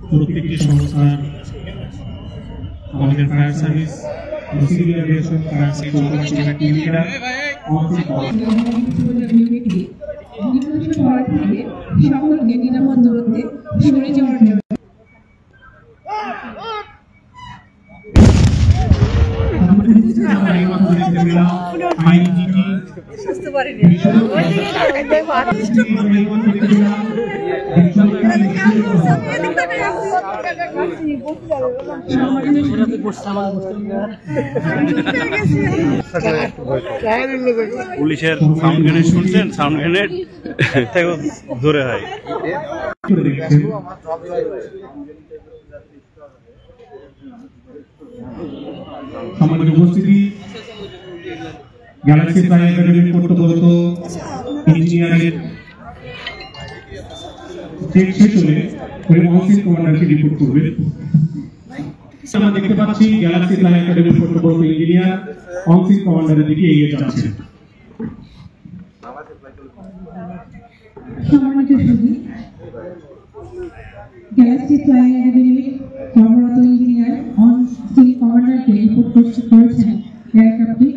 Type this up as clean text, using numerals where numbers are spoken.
প্রত্যেকটি সংস্থার আমাদের fire service civil aviation fire service টিমরা সকলকে নিরাপদ দূরত্বে সরে যাওয়ার জন্য পুলিশের সাউন্ড গ্রেনেড শুনছেন, সাউন্ড গ্রেনেড ধরে হয়। সম্মানিত উপস্থিতি, গ্যালাক্সি ফ্লাই একাডেমির কর্তব্যরত ইঞ্জিনিয়ারের চেক শেষ হলে মহসিন কমান্ডারকে রিপোর্ট করবে। আমরা দেখতে পাচ্ছি গ্যালাক্সি ফ্লাই একাডেমির কর্তব্যরত ইঞ্জিনিয়ার মহসিন কমান্ডারের দিকে এগিয়ে যাচ্ছে। সম্মানিত সুধী, গ্যালাক্সি ফ্লাই একাডেমির কর্মরত ইঞ্জিনিয়ার মহসিন কমান্ডারকে রিপোর্ট করেছেন এয়ারক্রাফটটি